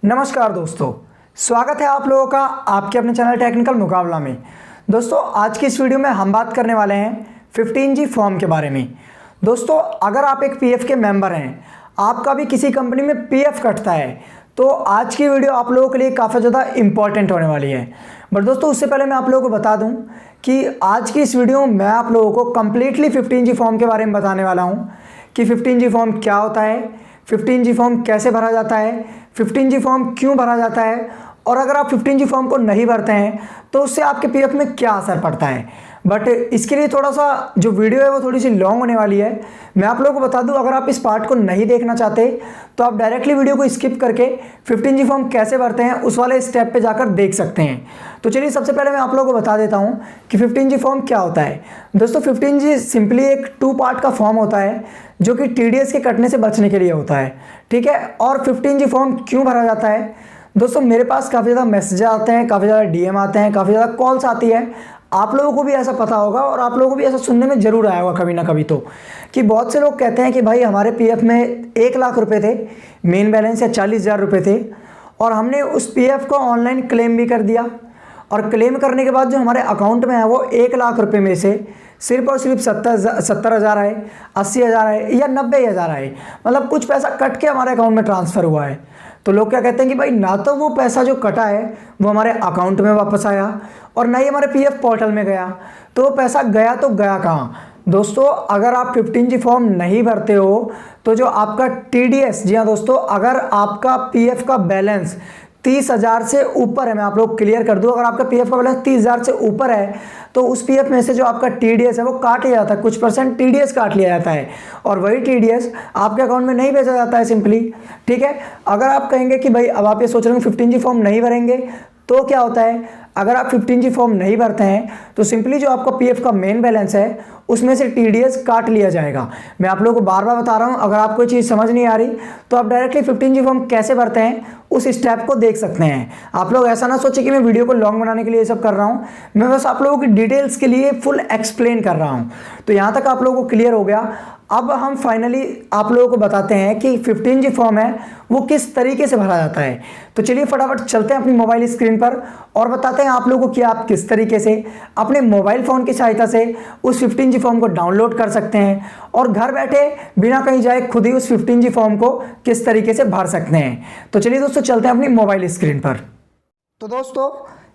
नमस्कार दोस्तों, स्वागत है आप लोगों का आपके अपने चैनल टेक्निकल मुकाबला में। दोस्तों आज की इस वीडियो में हम बात करने वाले हैं 15G फॉर्म के बारे में। दोस्तों अगर आप एक पीएफ के मेंबर हैं, आपका भी किसी कंपनी में पीएफ कटता है, तो आज की वीडियो आप लोगों के लिए काफ़ी ज़्यादा इंपॉर्टेंट होने वाली है। बट दोस्तों उससे पहले मैं आप लोगों को बता दूं कि आज की इस वीडियो में मैं आप लोगों को कम्प्लीटली 15G फॉर्म के बारे में बताने वाला हूं कि 15G फॉर्म क्या होता है, 15G फॉर्म कैसे भरा जाता है, 15G फॉर्म क्यों भरा जाता है, और अगर आप 15G फॉर्म को नहीं भरते हैं तो उससे आपके पीएफ में क्या असर पड़ता है। बट इसके लिए थोड़ा सा जो वीडियो है वो थोड़ी सी लॉन्ग होने वाली है। मैं आप लोगों को बता दूं, अगर आप इस पार्ट को नहीं देखना चाहते तो आप डायरेक्टली वीडियो को स्किप करके 15G फॉर्म कैसे भरते हैं उस वाले स्टेप पे जाकर देख सकते हैं। तो चलिए सबसे पहले मैं आप लोगों को बता देता हूं कि 15G फॉर्म क्या होता है। दोस्तों 15G सिंपली एक 2 पार्ट का फॉर्म होता है जो कि TDS के कटने से बचने के लिए होता है, ठीक है। और 15G फॉर्म क्यों भरा जाता है? दोस्तों मेरे पास काफ़ी ज़्यादा मैसेज आते हैं, काफ़ी ज़्यादा DM आते हैं, काफ़ी ज़्यादा कॉल्स आती है। आप लोगों को भी ऐसा पता होगा और आप लोगों को भी ऐसा सुनने में ज़रूर आया होगा कभी ना कभी तो, कि बहुत से लोग कहते हैं कि भाई हमारे पीएफ में 1 लाख रुपए थे, मेन बैलेंस या 40,000 रुपये थे, और हमने उस पीएफ को ऑनलाइन क्लेम भी कर दिया, और क्लेम करने के बाद जो हमारे अकाउंट में है वो 1 लाख रुपये में से सिर्फ और सिर्फ 70,000 आए, 80,000 आए या 90,000 आए, मतलब कुछ पैसा कट के हमारे अकाउंट में ट्रांसफ़र हुआ है। तो लोग क्या कहते हैं कि भाई ना तो वो पैसा जो कटा है वो हमारे अकाउंट में वापस आया और ना ही हमारे पीएफ पोर्टल में गया, तो वो पैसा गया तो गया कहाँ। दोस्तों अगर आप 15G फॉर्म नहीं भरते हो तो जो आपका TDS, जी हाँ दोस्तों, अगर आपका पीएफ का बैलेंस 30,000 से ऊपर है, मैं आप लोग क्लियर कर दूं, अगर आपका पीएफ का बैलेंस 30,000 से ऊपर है तो उस पीएफ में से जो आपका TDS है वो काट लिया जाता है, कुछ परसेंट TDS काट लिया जाता है, और वही TDS आपके अकाउंट में नहीं भेजा जाता है सिंपली, ठीक है। अगर आप कहेंगे कि भाई अब आप ये सोच रहे हैं 15G फॉर्म नहीं भरेंगे तो क्या होता है, अगर आप 15G फॉर्म नहीं भरते हैं तो सिंपली जो आपका पीएफ का मेन बैलेंस है उसमें से TDS काट लिया जाएगा। मैं आप लोगों को बार बार बता रहा हूं, अगर आपको चीज़ समझ नहीं आ रही तो आप डायरेक्टली 15G फॉर्म कैसे भरते हैं उस स्टेप को देख सकते हैं। आप लोग ऐसा ना सोचे कि मैं वीडियो को लॉन्ग बनाने के लिए ये सब कर रहा हूं, मैं बस आप लोगों की डिटेल्स के लिए फुल एक्सप्लेन कर रहा हूं। तो यहाँ तक आप लोगों को क्लियर हो गया। अब हम फाइनली आप लोगों को बताते हैं कि 15G फॉर्म है वो किस तरीके से भरा जाता है। तो चलिए फटाफट चलते हैं अपनी मोबाइल स्क्रीन पर और बताते हैं आप लोगों को कि आप किस तरीके से अपने मोबाइल फ़ोन की सहायता से उस 15G फॉर्म को डाउनलोड कर सकते हैं और घर बैठे बिना कहीं जाए खुद ही उस 15G फॉर्म को किस तरीके से भर सकते हैं। तो चलिए दोस्तों चलते हैं अपनी मोबाइल स्क्रीन पर। तो दोस्तों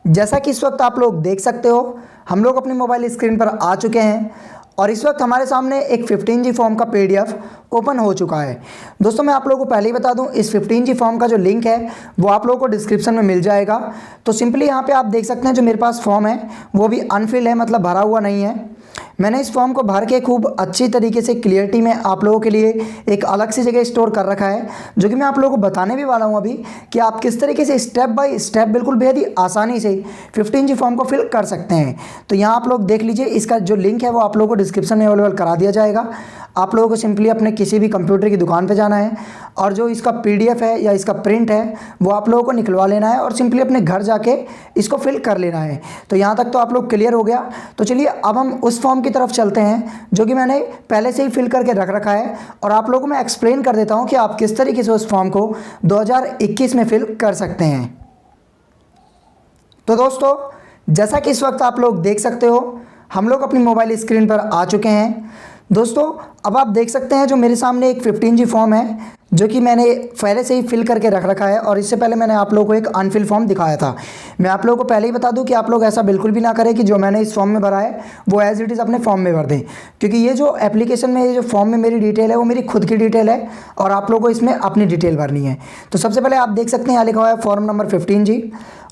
जैसा कि इस वक्त आप लोग देख सकते हो, हम लोग अपनी मोबाइल स्क्रीन पर आ चुके हैं और इस वक्त हमारे सामने एक 15G फॉर्म का PDF ओपन हो चुका है। दोस्तों मैं आप लोगों को पहले ही बता दूं, इस 15G फॉर्म का जो लिंक है वो आप लोगों को डिस्क्रिप्शन में मिल जाएगा। तो सिंपली यहाँ पे आप देख सकते हैं जो मेरे पास फॉर्म है वो भी अनफिल्ड है, मतलब भरा हुआ नहीं है। मैंने इस फॉर्म को भर के खूब अच्छी तरीके से क्लियरिटी में आप लोगों के लिए एक अलग सी जगह स्टोर कर रखा है, जो कि मैं आप लोगों को बताने भी वाला हूं अभी कि आप किस तरीके से स्टेप बाय स्टेप बिल्कुल बेहद ही आसानी से 15G फॉर्म को फिल कर सकते हैं। तो यहाँ आप लोग देख लीजिए, इसका जो लिंक है वो आप लोगों को डिस्क्रिप्शन में अवेलेबल करा दिया जाएगा। आप लोगों को सिंपली अपने किसी भी कंप्यूटर की दुकान पर जाना है और जो इसका PDF है या इसका प्रिंट है वो आप लोगों को निकलवा लेना है और सिंपली अपने घर जाके इसको फिल कर लेना है। तो यहाँ तक तो आप लोग क्लियर हो गया। तो चलिए अब हम उस फॉर्म की तरफ चलते हैं जो कि मैंने पहले से ही फिल करके रख रखा है, और आप लोगों को मैं एक्सप्लेन कर देता हूँ कि आप किस तरीके से उस फॉर्म को 2021 में फिल कर सकते हैं। तो दोस्तों जैसा कि इस वक्त आप लोग देख सकते हो, हम लोग अपनी मोबाइल स्क्रीन पर आ चुके हैं। दोस्तों अब आप देख सकते हैं जो मेरे सामने एक 15G फॉर्म है जो कि मैंने पहले से ही फिल करके रख रखा है, और इससे पहले मैंने आप लोगों को एक अनफिल फॉर्म दिखाया था। मैं आप लोगों को पहले ही बता दूं कि आप लोग ऐसा बिल्कुल भी ना करें कि जो मैंने इस फॉर्म में भरा है वो एज इट इज़ अपने फॉर्म में भर दें, क्योंकि ये जो एप्लीकेशन में ये जो फॉर्म में मेरी डिटेल है वो मेरी खुद की डिटेल है और आप लोगों को इसमें अपनी डिटेल भरनी है। तो सबसे पहले आप देख सकते हैं यहाँ लिखा हुआ है फॉर्म नंबर 15G,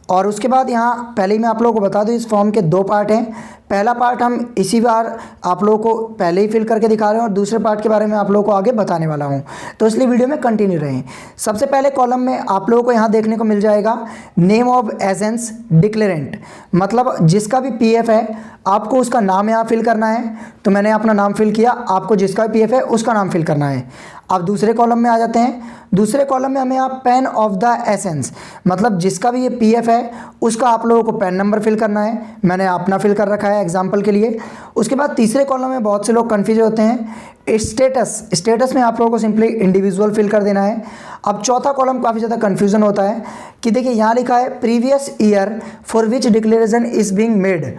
और उसके बाद यहाँ पहले ही मैं आप लोगों को बता दूं इस फॉर्म के 2 पार्ट हैं। पहला पार्ट हम इसी बार आप लोगों को पहले ही फिल करके दिखा रहे हैं और दूसरे पार्ट के बारे में आप लोगों को आगे बताने वाला हूं, तो इसलिए वीडियो में कंटिन्यू रहें। सबसे पहले कॉलम में आप लोगों को यहाँ देखने को मिल जाएगा नेम ऑफ एजेंस डिक्लेरेंट, मतलब जिसका भी पीएफ है आपको उसका नाम यहाँ फिल करना है। तो मैंने अपना नाम फिल किया, आपको जिसका भी पीएफ है उसका नाम फिल करना है। अब दूसरे कॉलम में आ जाते हैं। दूसरे कॉलम में हमें यहाँ पेन ऑफ द एसेंस, मतलब जिसका भी ये पीएफ है उसका आप लोगों को पैन नंबर फिल करना है। मैंने अपना फिल कर रखा है एग्जाम्पल के लिए। उसके बाद तीसरे कॉलम में बहुत से लोग कन्फ्यूज होते हैं, स्टेटस में आप लोगों को सिंपली इंडिविजुअल फिल कर देना है। अब चौथा कॉलम काफ़ी ज़्यादा कन्फ्यूजन होता है कि देखिए यहाँ लिखा है previous year for which declaration is being made.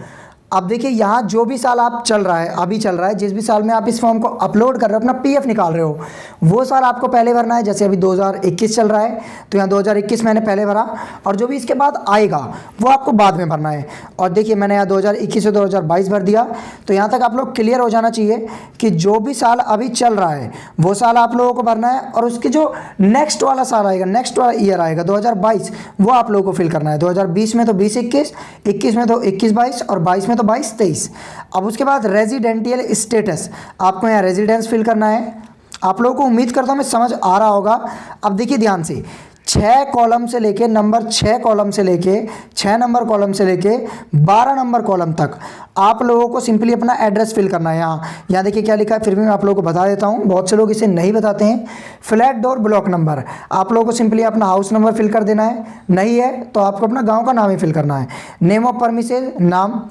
अब देखिए यहाँ जो भी साल आप चल रहा है, अभी चल रहा है, जिस भी साल में आप इस फॉर्म को अपलोड कर रहे हो, अपना पीएफ निकाल रहे हो, वो साल आपको पहले भरना है। जैसे अभी 2021 चल रहा है तो यहाँ 2021 मैंने पहले भरा, और जो भी इसके बाद आएगा वो आपको बाद में भरना है। और देखिए मैंने यहाँ 2021 से 2022 भर दिया। तो यहाँ तक आप लोग क्लियर हो जाना चाहिए कि जो भी साल अभी चल रहा है वो साल आप लोगों को भरना है, और उसके जो नेक्स्ट वाला साल आएगा, नेक्स्ट वाला ईयर आएगा 2022, वो आप लोगों को फिल करना है। 2020 में तो 2021, 21 में तो 21-22 और 22 में तो 22-23। अब उसके बाद रेजिडेंटियल स्टेटस, आपको यहाँ रेजिडेंस फिल करना है। आप लोगों को उम्मीद करता हूँ मैं समझ आ रहा होगा। अब देखिए ध्यान से, 6 कॉलम से लेके नंबर 6 कॉलम से लेके 6 नंबर कॉलम से लेके 12 नंबर कॉलम तक आप लोगों को सिंपली अपना एड्रेस फिल करना है। यहाँ देखिए क्या लिखा है, फिर भी मैं आप लोगों को बता देता हूँ, बहुत से लोग इसे नहीं बताते हैं। फ्लैट डोर ब्लॉक नंबर, आप लोगों को सिंपली अपना हाउस नंबर फिल कर देना है। नहीं है तो आपको अपना गाँव का नाम ही फिल करना है। नेम ऑफ परमिसेस, नाम।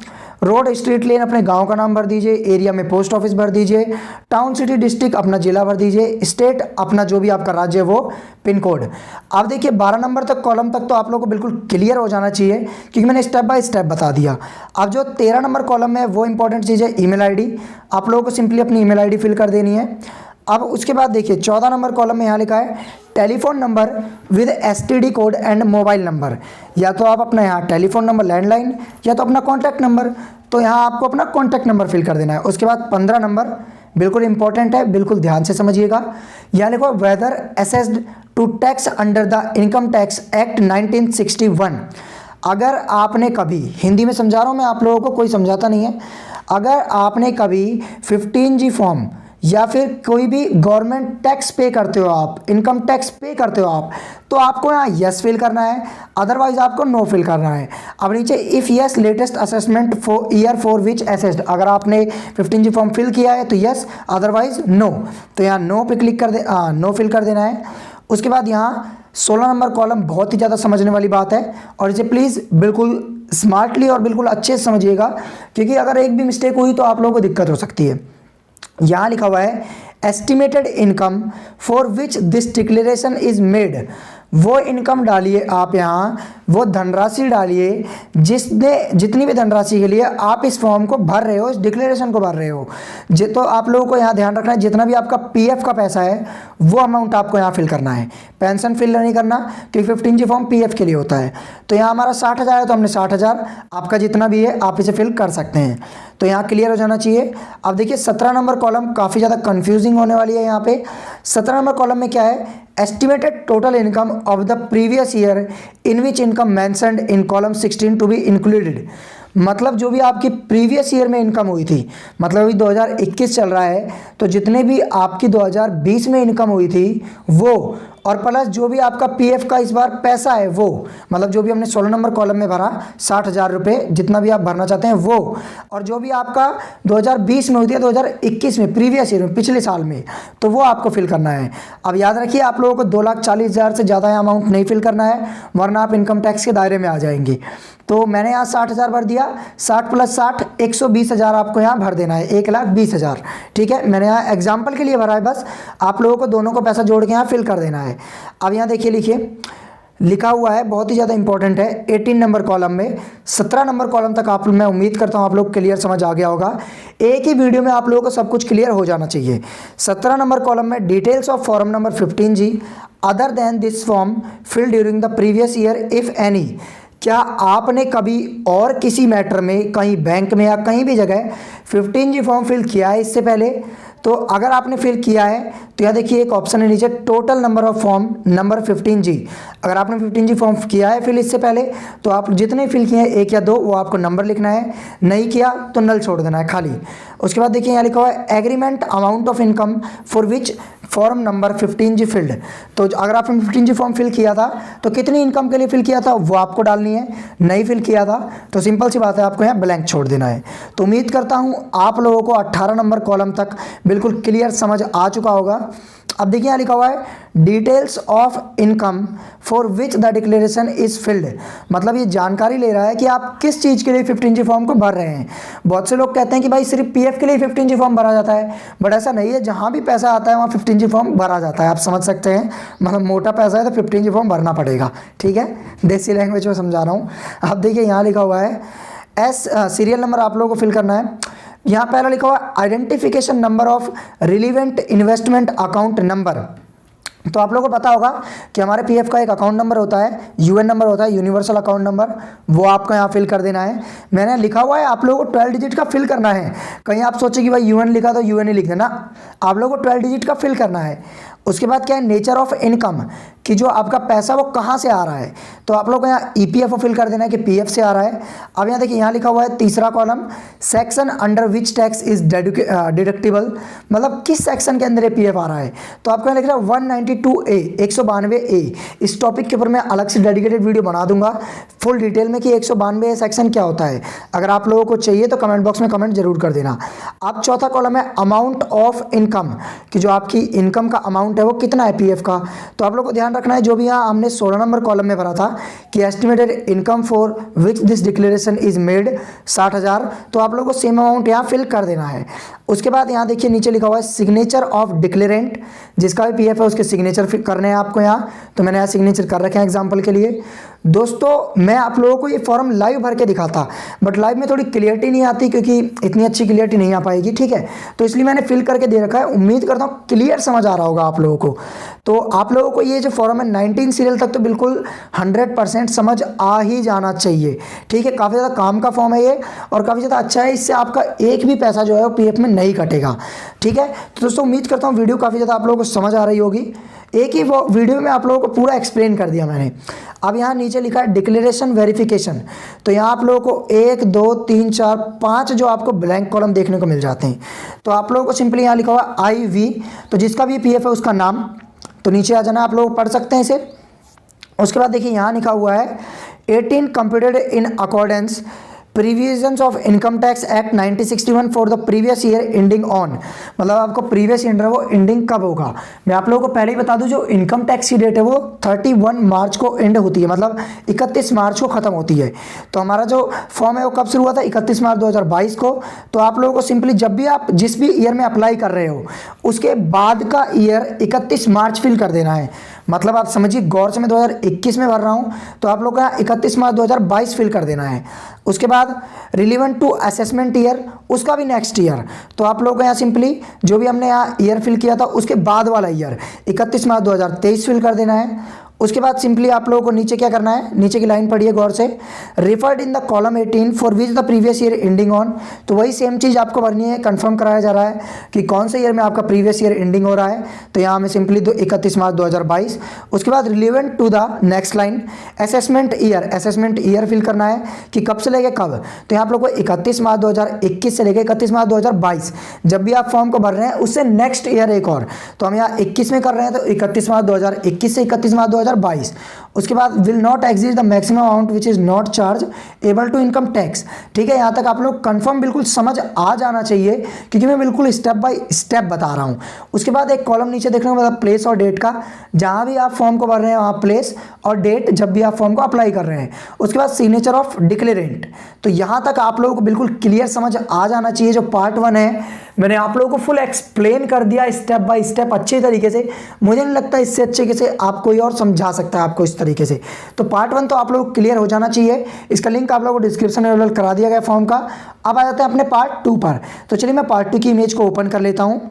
रोड स्ट्रीट लेन अपने गांव का नाम भर दीजिए। एरिया में पोस्ट ऑफिस भर दीजिए। टाउन सिटी डिस्ट्रिक्ट अपना जिला भर दीजिए। स्टेट अपना जो भी आपका राज्य है वो पिन कोड। अब देखिए 12 नंबर तक कॉलम तक तो आप लोगों को बिल्कुल क्लियर हो जाना चाहिए, क्योंकि मैंने स्टेप बाय स्टेप बता दिया। अब जो 13 नंबर कॉलम में वो इंपॉर्टेंट चीज़ है ईमेल आईडी। आप लोगों को सिंपली अपनी ईमेल आईडी फिल कर देनी है। अब उसके बाद देखिए 14 नंबर कॉलम में यहाँ लिखा है telephone number with STD code and mobile number. या तो आप अपना यहाँ टेलीफोन नंबर लैंडलाइन, या तो अपना कॉन्टैक्ट नंबर, तो यहाँ आपको अपना कॉन्टैक्ट नंबर फिल कर देना है। उसके बाद 15 नंबर बिल्कुल इंपॉर्टेंट है, बिल्कुल ध्यान से समझिएगा। यहाँ लिखो whether assessed to tax under the income tax act 1961। अगर आपने कभी, हिंदी में समझा रहा हूँ मैं, आप लोगों को कोई समझाता नहीं है, अगर आपने कभी 15G फॉर्म या फिर कोई भी गवर्नमेंट टैक्स पे करते हो, आप इनकम टैक्स पे करते हो आप, तो आपको यहाँ यस फिल करना है, अदरवाइज आपको नो फिल करना है। अब नीचे if yes latest assessment for year for which assessed, अगर आपने 15G फॉर्म फिल किया है तो यस, अदरवाइज नो। तो यहाँ नो पे क्लिक कर दे, नो फिल कर देना है। उसके बाद यहाँ 16 नंबर कॉलम बहुत ही ज़्यादा समझने वाली बात है, और इसे प्लीज़ बिल्कुल स्मार्टली और बिल्कुल अच्छे से समझिएगा, क्योंकि अगर एक भी मिस्टेक हुई तो आप लोगों को दिक्कत हो सकती है। यहाँ लिखा हुआ है estimated income for which this declaration is made. वो इनकम डालिए आप, यहाँ वो धनराशि डालिए जितनी भी धनराशि के लिए आप इस फॉर्म को भर रहे हो, इस डिक्लेरेशन को भर रहे हो। तो आप लोगों को यहाँ ध्यान रखना है, जितना भी आपका पीएफ का पैसा है वो अमाउंट आपको यहाँ फिल करना है। पेंशन फिल नहीं करना, क्योंकि 15G फॉर्म पीएफ के लिए होता है। तो यहाँ हमारा 60,000 है तो हमने 60,000, आपका जितना भी है आप इसे फिल कर सकते हैं। तो यहाँ क्लियर हो जाना चाहिए। अब देखिए 17 नंबर कॉलम काफ़ी ज़्यादा कंफ्यूजिंग होने वाली है। यहाँ पे 17 नंबर कॉलम में क्या है, estimated total income of the previous year in which income mentioned in column 16 to be included. मतलब जो भी आपकी प्रीवियस ईयर में इनकम हुई थी, मतलब अभी 2021 चल रहा है, तो जितने भी आपकी 2020 में इनकम हुई थी वो, और प्लस जो भी आपका पीएफ का इस बार पैसा है वो, मतलब जो भी हमने 16 नंबर कॉलम में भरा 60,000 रुपये, जितना भी आप भरना चाहते हैं वो, और जो भी आपका 2020 में हुई थी, 2021 में प्रीवियस ईयर में, पिछले साल में, तो वो आपको फिल करना है। अब याद रखिए आप लोगों को 2,40,000 से ज़्यादा अमाउंट नहीं फिल करना है, वरना आप इनकम टैक्स के दायरे में आ जाएंगे। तो मैंने यहाँ 60,000 भर दिया, 60 + 60 120,000 आपको यहाँ भर देना है, 1,20,000। ठीक है, मैंने यहाँ एग्जाम्पल के लिए भरा है, बस आप लोगों को दोनों को पैसा जोड़ के यहाँ फिल कर देना है। अब यहाँ देखिए लिखिए, लिखा हुआ है, बहुत ही ज़्यादा इंपॉर्टेंट है, 18 नंबर कॉलम में 17 नंबर कॉलम तक आप, मैं उम्मीद करता हूँ आप लोग क्लियर समझ आ गया होगा। एक ही वीडियो में आप लोगों को सब कुछ क्लियर हो जाना चाहिए। 17 नंबर कॉलम में details of form number 15G other than this form fill during the previous year if any. क्या आपने कभी और किसी मैटर में, कहीं बैंक में या कहीं भी जगह 15G फॉर्म फिल किया है इससे पहले? तो अगर आपने फिल किया है तो यहाँ देखिए एक ऑप्शन है नीचे, total number of form number 15G। अगर आपने 15G फॉर्म किया है फिल इससे पहले, तो आप जितने फिल किए हैं 1 या 2 वो आपको नंबर लिखना है, नहीं किया तो नल छोड़ देना है खाली। उसके बाद देखिए यहाँ लिखा हुआ है agreement amount of income for which form number 15G field. तो अगर आपने 15G फॉर्म फिल किया था तो कितनी इनकम के लिए फिल किया था वो आपको डालनी है, नहीं फिल किया था तो सिंपल सी बात है आपको यहाँ ब्लैंक छोड़ देना है। तो उम्मीद करता हूँ आप लोगों को 18 नंबर कॉलम तक बिल्कुल क्लियर समझ आ चुका होगा। अब देखिए यहाँ लिखा हुआ है details of income for which the declaration is filled, मतलब ये जानकारी ले रहा है कि आप किस चीज़ के लिए 15G फॉर्म को भर रहे हैं। बहुत से लोग कहते हैं कि भाई सिर्फ पीएफ के लिए 15G फॉर्म भरा जाता है, बट ऐसा नहीं है, जहाँ भी पैसा आता है वहाँ 15G फॉर्म भरा जाता है। आप समझ सकते हैं, मतलब मोटा पैसा है तो 15G फॉर्म भरना पड़ेगा, ठीक है, देसी लैंग्वेज में समझा रहा हूँ। अब देखिए यहाँ लिखा हुआ है सीरियल नंबर आप लोगों को फिल करना है। यहाँ पहला लिखा हुआ identification number of relevant investment account number. तो आप लोगों को पता होगा कि हमारे पीएफ का एक अकाउंट नंबर होता है, यूएन नंबर होता है, यूनिवर्सल अकाउंट नंबर, वो आपको यहाँ फिल कर देना है। मैंने लिखा हुआ है आप लोगों को 12 डिजिट का फिल करना है। कहीं आप सोचे कि भाई यूएन लिखा तो यूएन ही लिख देना, आप लोगों को 12 डिजिट का फिल करना है। उसके बाद क्या है, नेचर ऑफ इनकम, कि जो आपका पैसा वो कहाँ से आ रहा है, तो आप लोग को यहाँ ईपीएफओ फिल कर देना है कि पीएफ से आ रहा है। अब यहाँ देखिए यहाँ लिखा हुआ है तीसरा column, section under which tax is deductible, मतलब किस सेक्शन के अंदर ये पीएफ आ रहा है। तो आपको यहाँ लिख रहा है 192A 192A। इस टॉपिक के ऊपर मैं अलग से डेडिकेटेड वीडियो बना दूंगा फुल डिटेल में कि 192A सेक्शन क्या होता है। अगर आप लोगों को चाहिए तो कमेंट बॉक्स में कमेंट जरूर कर देना। अब चौथा कॉलम है अमाउंट ऑफ इनकम, कि जो आपकी इनकम का अमाउंट है वो कितना है पीएफ का। तो आप लोग को ध्यान रखना है, जो भी यहाँ हमने 16 नंबर कॉलम में भरा था कि estimated income for which this declaration is made 60,000, तो आप लोगों को सेम अमाउंट यहाँ फिल कर देना है। उसके बाद यहाँ देखिए नीचे लिखा हुआ है सिग्नेचर ऑफ डिक्लेरेंट, जिसका भी पीएफ है उसके सिग्नेचर करने हैं आपको यहाँ, तो मैंने यहाँ सिग्नेचर कर रखे हैं एग्जाम्पल के लिए। दोस्तों मैं आप लोगों को ये फॉर्म लाइव भर के दिखाता, बट लाइव में थोड़ी क्लियरिटी नहीं आती क्योंकि इतनी अच्छी क्लियरिटी नहीं आ पाएगी, ठीक है, तो इसलिए मैंने फिल करके दे रखा है। उम्मीद करता हूँ क्लियर समझ आ रहा होगा आप लोगों को। तो आप लोगों को ये जो फॉर्म है 19 सीरियल तक तो बिल्कुल 100% समझ आ ही जाना चाहिए, ठीक है। काफ़ी ज़्यादा काम का फॉर्म है ये और काफ़ी ज़्यादा अच्छा है, इससे आपका एक भी पैसा जो है वो पीएफ में नहीं कटेगा, ठीक है। तो दोस्तों उम्मीद करता हूँ वीडियो काफ़ी ज़्यादा आप लोगों को समझ आ रही होगी। एक ही वीडियो में आप लोगों को पूरा एक्सप्लेन कर दिया मैंने। अब यहाँ नीचे लिखा है डिक्लेरेशन वेरिफिकेशन, तो यहाँ आप लोगों को 1 2 3 4 5 जो आपको ब्लैंक कॉलम देखने को मिल जाते हैं। तो आप लोगों को सिंपली यहाँ लिखा हुआ IV, तो जिसका भी पीएफ है उसका नाम, तो नीचे आ जाना, आप लोग पढ़ सकते हैं इसे। उसके बाद देखिए यहाँ लिखा हुआ है 18 computed in accordance provisions of income tax act 1961 for the previous year ending on, मतलब आपको प्रीवियस ईयर वो एंडिंग कब होगा। मैं आप लोगों को पहले ही बता दूं, जो इनकम टैक्स की डेट है वो 31 मार्च को एंड होती है, मतलब 31 मार्च को ख़त्म होती है। तो हमारा जो फॉर्म है वो कब शुरू हुआ था, 31 मार्च 2022 को। तो आप लोगों को सिंपली जब भी आप जिस भी ईयर में अप्लाई कर रहे हो उसके बाद का ईयर 31 मार्च फिल कर देना है। मतलब आप समझिए गौर से मैं 2021 में भर रहा हूँ, तो आप लोग का 31 मार्च 2022 फिल कर देना है। उसके बाद रिलीवेंट टू असेसमेंट ईयर, उसका भी नेक्स्ट ईयर, तो आप लोग यहाँ सिंपली जो भी हमने यहाँ ईयर फिल किया था उसके बाद वाला ईयर 31 मार्च 2023 फिल कर देना है। उसके बाद सिंपली आप लोगों को नीचे क्या करना है, नीचे की लाइन पढ़िए गौर से, referred in the column 18 for which the previous year ending on, तो वही सेम चीज़ आपको भरनी है। कंफर्म कराया जा रहा है कि कौन से ईयर में आपका प्रीवियस ईयर एंडिंग हो रहा है, तो यहाँ में सिंपली 31 मार्च 2022। उसके बाद relevant to the next line assessment year fill करना है कि कब से लेके कब, तो यहाँ आप लोग को 31 मार्च 2021 से लेकर 31 मार्च 2022 जब भी आप फॉर्म को भर रहे हैं उससे नेक्स्ट ईयर एक और, तो हम यहाँ 21 में कर रहे हैं तो 31 मार्च 2021 से 31 मार्च 2022। उसके बाद will not exceed the maximum amount which is not chargeable to income tax, ठीक है। यहाँ तक आप लोग कंफर्म बिल्कुल समझ आ जाना चाहिए क्योंकि मैं बिल्कुल स्टेप बाय स्टेप बता रहा हूँ। उसके बाद एक कॉलम नीचे देखने को मतलब प्लेस और डेट का, जहाँ भी आप फॉर्म को भर रहे हैं वहाँ प्लेस और डेट जब भी आप फॉर्म को अप्लाई कर रहे हैं। उसके बाद सिग्नेचर ऑफ डिक्लेरेंट, तो यहाँ तक आप लोगों को बिल्कुल क्लियर समझ आ जाना चाहिए। जो पार्ट 1 है मैंने आप लोगों को फुल एक्सप्लेन कर दिया स्टेप बाय स्टेप अच्छे तरीके से, मुझे नहीं लगता इससे अच्छे से आप कोई और समझा सकता है आपको इस तरीके से। तो पार्ट 1 तो आप लोगों को क्लियर हो जाना चाहिए, इसका लिंक आप लोगों को डिस्क्रिप्शन में अवेलेबल करा दिया गया फॉर्म का। अब आ जाते हैं अपने पार्ट 2 पर, तो चलिए मैं पार्ट 2 की इमेज को ओपन कर लेता हूँ।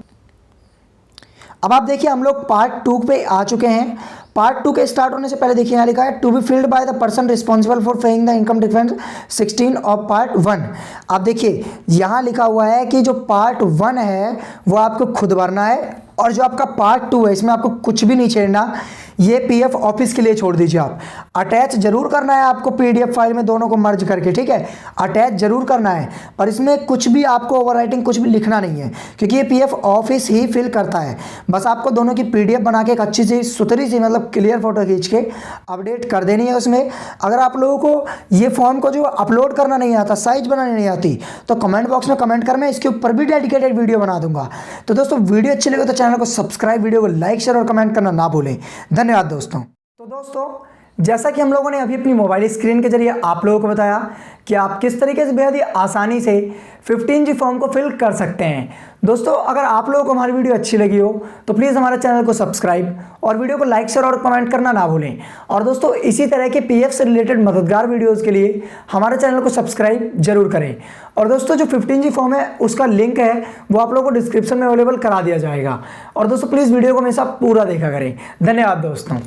अब आप देखिए हम लोग पार्ट 2 पे आ चुके हैं। पार्ट 2 के स्टार्ट होने से पहले देखिए यहाँ लिखा है to be filled by the person responsible for paying the income difference 16 of part 1। आप देखिए यहाँ लिखा हुआ है कि जो पार्ट 1 है वो आपको खुद भरना है और जो आपका पार्ट 2 है इसमें आपको कुछ भी नहीं छेड़ना। ये पीएफ ऑफिस के लिए छोड़ दीजिए आप। अटैच जरूर करना है आपको पीडीएफ फाइल में दोनों को मर्ज करके, ठीक है, अटैच जरूर करना है, पर इसमें कुछ भी आपको ओवरराइटिंग कुछ भी लिखना नहीं है, क्योंकि ये पीएफ ऑफिस ही फिल करता है। बस आपको दोनों की पीडीएफ बना के एक अच्छी सी सुथरी सी मतलब क्लियर फोटो खींच के अपडेट कर देनी है उसमें। अगर आप लोगों को ये फॉर्म को जो अपलोड करना नहीं आता, साइज बनानी नहीं आती, तो कमेंट बॉक्स में कमेंट कर, मैं इसके ऊपर भी डेडिकेटेड वीडियो बना दूंगा। तो दोस्तों वीडियो अच्छी लगे तो चैनल को सब्सक्राइब, वीडियो को लाइक, शेयर और कमेंट करना ना भूलें। धन्यवाद दोस्तों। तो दोस्तों जैसा कि हम लोगों ने अभी अपनी मोबाइल स्क्रीन के जरिए आप लोगों को बताया कि आप किस तरीके से बेहद ही आसानी से 15G फॉर्म को फिल कर सकते हैं। दोस्तों अगर आप लोगों को हमारी वीडियो अच्छी लगी हो तो प्लीज़ हमारे चैनल को सब्सक्राइब और वीडियो को लाइक, शेयर और कमेंट करना ना भूलें। और दोस्तों इसी तरह के पीएफ से रिलेटेड मददगार वीडियोस के लिए हमारे चैनल को सब्सक्राइब जरूर करें। और दोस्तों जो 15G फॉर्म है उसका लिंक है वो आप लोगों को डिस्क्रिप्शन में अवेलेबल करा दिया जाएगा। और दोस्तों प्लीज़ वीडियो को हमेशा पूरा देखा करें। धन्यवाद दोस्तों।